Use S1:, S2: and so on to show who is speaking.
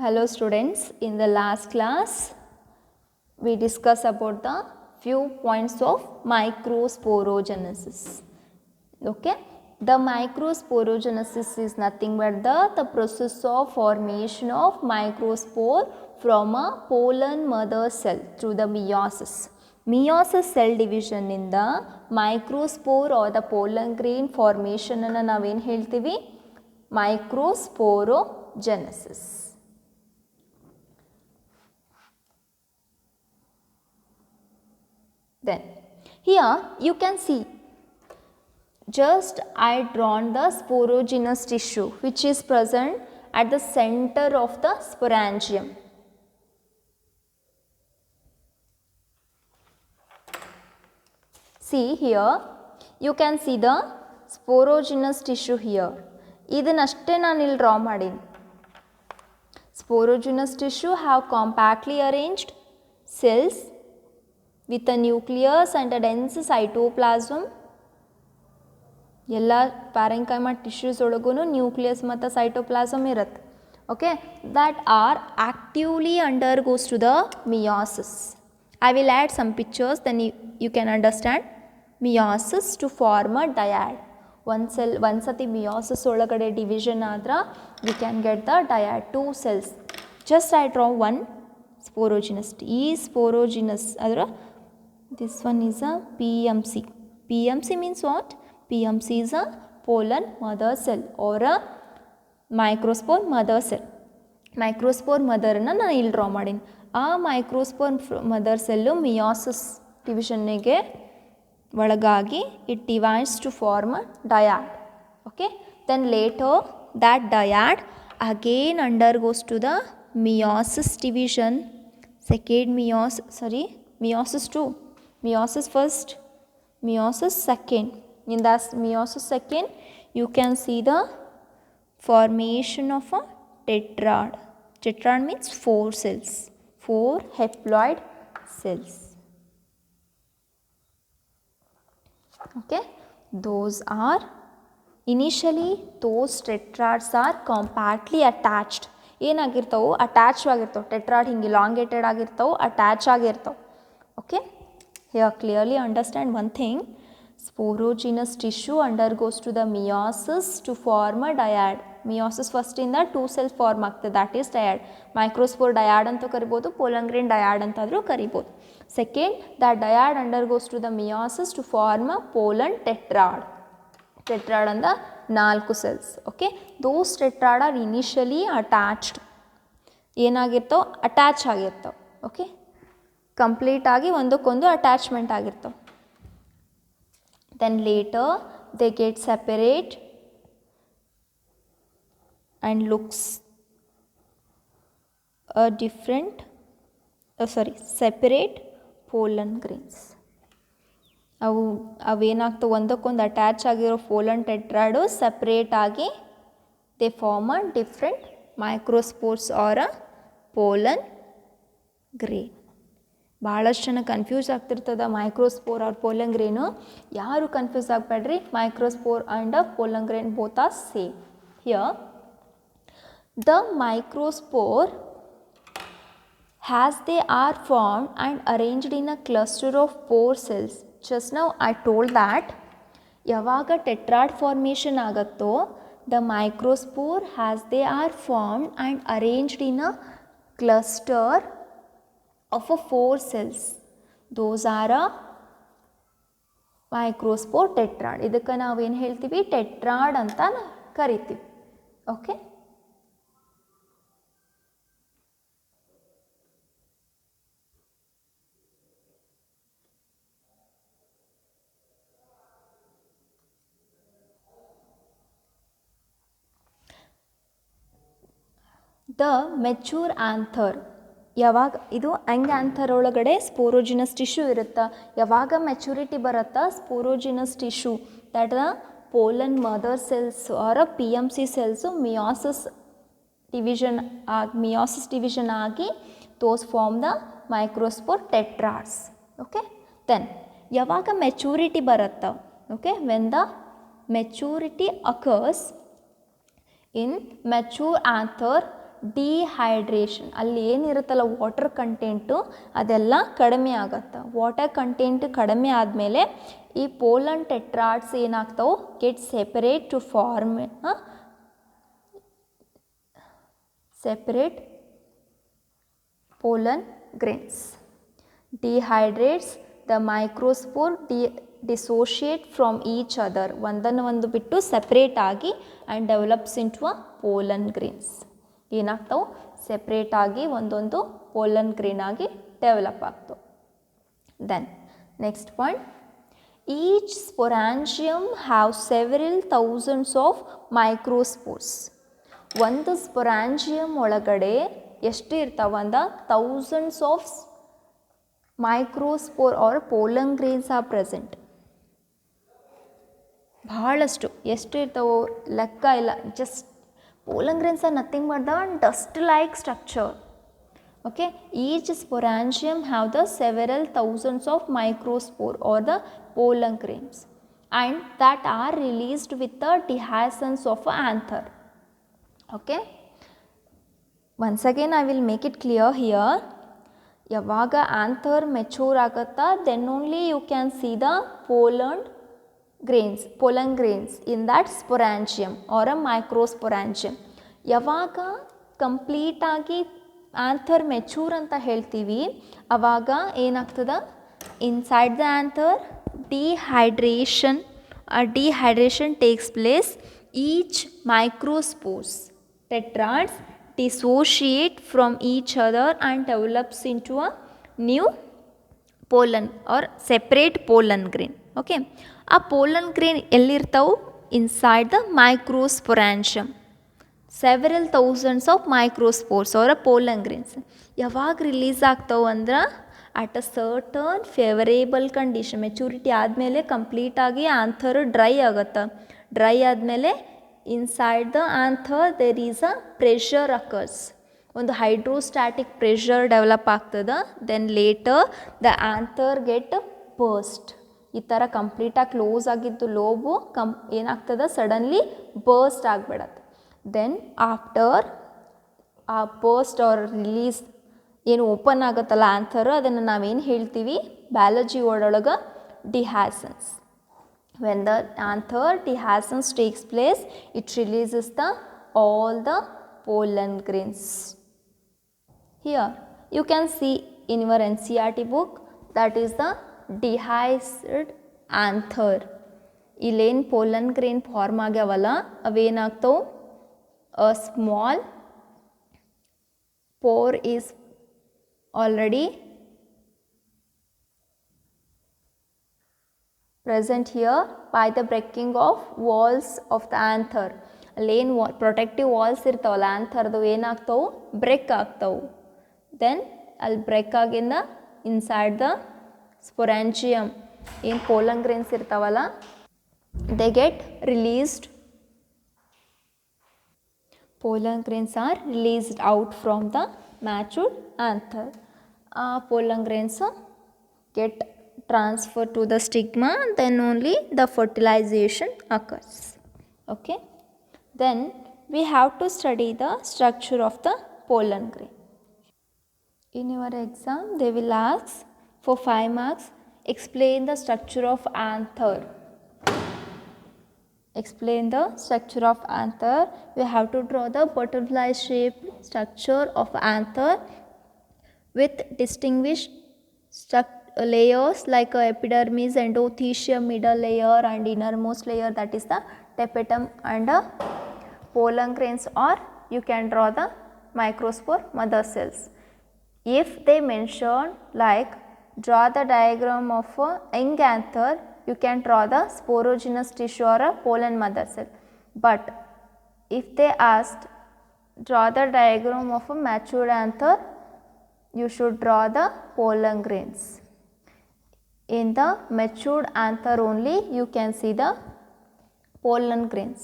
S1: Hello students, in the last class we discussed about the few points of microsporogenesis. Okay, the microsporogenesis is nothing but the process of formation of microspore from a pollen mother cell through the meiosis. Meiosis cell division in the microspore or the pollen grain formation ಅನ್ನು ನಾವೇನು ಹೇಳ್ತೀವಿ microsporogenesis. Then here you can see just I drawn the sporogenous tissue which is present at the center of the sporangium. See here you can see the sporogenous tissue here. ಇದನ್ನಷ್ಟೇ ನಾನು ಇಲ್ಲಿ draw ಮಾಡೀನಿ. Sporogenous tissue have compactly arranged cells with a nucleus and a dense cytoplasm. ಎಲ್ಲ ಪ್ಯಾರೆಂಕೈಮಾ tissues ಒಳಗೂ nucleus ಮತ್ತು cytoplasm ಇರುತ್ತೆ. Okay, that are actively undergoes to the meiosis. I will add some pictures, then you can understand. Meiosis to form a dyad. ಒಂದು ಸತಿ meiosis ಒಳಗಡೆ division ಆದ್ರೆ we can get the dyad, 2 cells. Just I draw one sporogenous. ಈ sporogenous ಅದರ this one is a PMC. PMC means what? PMC is a pollen mother cell or a microspore mother cell. Microspore mother na ನಾನು ಇಲ್ಲಿ draw ಮಾಡೀನಿ. ಆ microspore mother cell meiosis divisionಗೆ ಒಳಗಾಗಿ it divides to form a dyad. Okay, then later that dyad again undergoes to the meiosis division, second meiosis 2, meiosis first, meiosis second. In that meiosis second you can see the formation of a tetrad. Tetrad means 4 cells, 4 haploid cells. Okay, those are initially those tetrads are compactly attached. ಏನಾಗಿರ್ತವೆ attach ಆಗಿರ್ತವೆ. Tetrad ಹಿಂಗೆ elongated ಆಗಿರ್ತವೆ, attach ಆಗಿರ್ತವೆ. Okay, here clearly understand one thing. Sporogenous tissue undergoes to the meiosis to form a dyad. Meiosis first ಇಂದ 2 cells form ಆಗ್ತದೆ, that is dyad. Microspore dyad ಅಂತ ಕರಿಬೋದು, pollen grain dyad ಅಂತಾದರೂ ಕರಿಬೋದು. Second, that dyad undergoes to the meiosis to form a pollen tetrad. Tetrad ಅಂದ 4 cells. Okay, those tetrad are initially attached. ಏನಾಗಿರ್ತವೆ, attach ಆಗಿರ್ತವೆ. Okay, complete ಆಗಿ ಒಂದಕ್ಕೊಂದು attachment ಆಗಿರ್ತವೆ. Then later they get separate and looks a different separate pollen grains. ಅವೇನಾಗ್ತವೆ, ಒಂದಕ್ಕೊಂದು attach ಆಗಿರೋ pollen tetrad separate ಆಗಿ they form a different microspores or a pollen grain. ಭಾಳಷ್ಟು ಜನ ಕನ್ಫ್ಯೂಸ್ ಆಗ್ತಿರ್ತದೆ ಮೈಕ್ರೋಸ್ಪೋರ್ ಆರ್ ಪೋಲನ್ ಗ್ರೇನು. ಯಾರು confuse ಆಗಬೇಡ್ರಿ, microspore and pollen grain both are same. Here the microspore has they are formed and arranged in a cluster of 4 cells. Just now I told that ಯಾವಾಗ tetrad formation ಆಗುತ್ತೋ the microspore has they are formed and arranged in a cluster of a 4 cells. Those are a microspore tetrad. ಇದಕ್ಕೆ ನಾವೇನು ಹೇಳ್ತೀವಿ, tetrad ಅಂತ ಕರಿತೀವಿ. Okay, the mature anther. ಯಾವಾಗ ಇದು Young anther ಒಳಗಡೆ ಸ್ಪೋರೋಜಿನಸ್ ಟಿಶ್ಯೂ ಇರುತ್ತೆ. ಯಾವಾಗ ಮೆಚುರಿಟಿ ಬರುತ್ತಾ sporogenous tissue that the pollen mother cells are P M C cells meiosis division ಆಗಿ those form the microspore tetrads. Okay, then ಯಾವಾಗ ಮೆಚೂರಿಟಿ ಬರುತ್ತಾ, okay, when the maturity occurs in mature anther, dehydration, ಅಲ್ಲಿ ಏನಿರುತ್ತಲ್ಲ water content ಅದೆಲ್ಲ ಕಡಿಮೆ ಆಗುತ್ತೆ. Water content ಕಡಿಮೆ ಆದಮೇಲೆ ಈ ಪೋಲನ್ ಟೆಟ್ರಾಡ್ಸ್ ಏನಾಗ್ತಾವೆ, get separate to form separate pollen grains. Dehydrates, the microspore dissociate from each other, ಒಂದನ್ನು ಒಂದು ಬಿಟ್ಟು ಸೆಪ್ರೇಟ್ ಆಗಿ and develops into a pollen grains. ಏನಾಗ್ತಾವೆ, ಸೆಪ್ರೇಟ್ ಆಗಿ ಒಂದೊಂದು ಪೋಲನ್ ಗ್ರೇನ್ ಆಗಿ ಡೆವಲಪ್ ಆಗ್ತವೆ. Then next point, each sporangium have several thousands of microspores. ಒಂದು ಸ್ಪೊರಾಂಜಿಯಮ್ ಒಳಗಡೆ ಎಷ್ಟು ಇರ್ತಾವೆ ಅಂದ, thousands of microspore or pollen grains are present. ಭಾಳಷ್ಟು ಎಷ್ಟು ಇರ್ತಾವೋ ಲೆಕ್ಕ ಇಲ್ಲ. Just pollen grains are nothing but the dust like structure. Okay, each sporangium have the several thousands of microspore or the pollen grains and that are released with the dehiscence of a anther. Okay, once again I will make it clear here. ಯಾವಾಗ anther mature ಆಗುತ್ತಾ then only you can see the pollen grains in that sporangium or a microsporangium. ಯಾವಾಗ ಕಂಪ್ಲೀಟಾಗಿ anther mature ಅಂತ ಹೇಳ್ತೀವಿ ಆವಾಗ ಏನಾಗ್ತದೆ, inside the anther dehydration takes place. Each microspores tetrads dissociate from each other and develops into a new pollen or separate pollen grain. Okay, ಆ pollen grain ಎಲ್ಲಿರ್ತಾವೆ, inside the microsporangium. several thousands of microspores or a pollen grains. ಯಾವಾಗ release ಆಗ್ತಾವೆ ಅಂದ್ರೆ at a certain favourable condition. Maturity ಆದಮೇಲೆ ಕಂಪ್ಲೀಟಾಗಿ anther dry ಆಗುತ್ತೆ. Dry ಆದಮೇಲೆ inside the anther there is a pressure occurs. ಒಂದು hydrostatic pressure develop ಆಗ್ತದೆ. Then later the anther get burst. ಈ ಥರ ಕಂಪ್ಲೀಟಾಗಿ ಕ್ಲೋಸ್ ಆಗಿದ್ದು ಲೋಬು ಏನಾಗ್ತದೆ, ಸಡನ್ಲಿ ಬರ್ಸ್ಟ್ ಆಗಿಬಿಡತ್ತೆ. ದೆನ್ ಆಫ್ಟರ್ ಆ ಬರ್ಸ್ಟ್ ಆರ್ ರಿಲೀಸ್ ಏನು ಓಪನ್ ಆಗುತ್ತಲ್ಲ ಆಂಥರ್, ಅದನ್ನು ನಾವೇನು ಹೇಳ್ತೀವಿ ಬಯಾಲಜಿ ವರ್ಡ್ ಒಳಗೆ dehiscence. When the anther dehiscence takes place, it releases all the pollen grains. Here you can see in your NCERT book, that is the dehisced anther. ಇಲ್ಲೇನು pollen grain form ಆಗ್ಯಾವಲ್ಲ ಅವೇನಾಗ್ತವೆ, a small pore is already present here by the breaking of walls of the anther. ಅಲ್ಲೇನು protective walls ಇರ್ತಾವಲ್ಲ ಆಂಥರ್ದು ಏನಾಗ್ತಾವೆ, break ಆಗ್ತಾವೆ. Then ಅಲ್ಲಿ break ಆಗಿಂದ inside the ಸ್ಪೊರಾಂಜಿಯಮ್ ಏನು pollen grains ಇರ್ತಾವಲ್ಲ they get released. pollen grains are released out from the matured anther. Pollen grains get transferred to the stigma, then only the fertilization occurs. Okay, then we have to study the structure of the pollen grain. In your exam they will ask for 5 marks, explain the structure of anther. Explain the structure of anther. We have to draw the butterfly shaped structure of anther with distinguished layers like epidermis, endothecium, middle layer and innermost layer, that is the tapetum and pollen grains, or you can draw the microspore mother cells. If they mention like draw the diagram of a young anther, you can draw the sporogenous tissue or a pollen mother cell. But if they asked draw the diagram of a matured anther, you should draw the pollen grains. In the matured anther only you can see the pollen grains.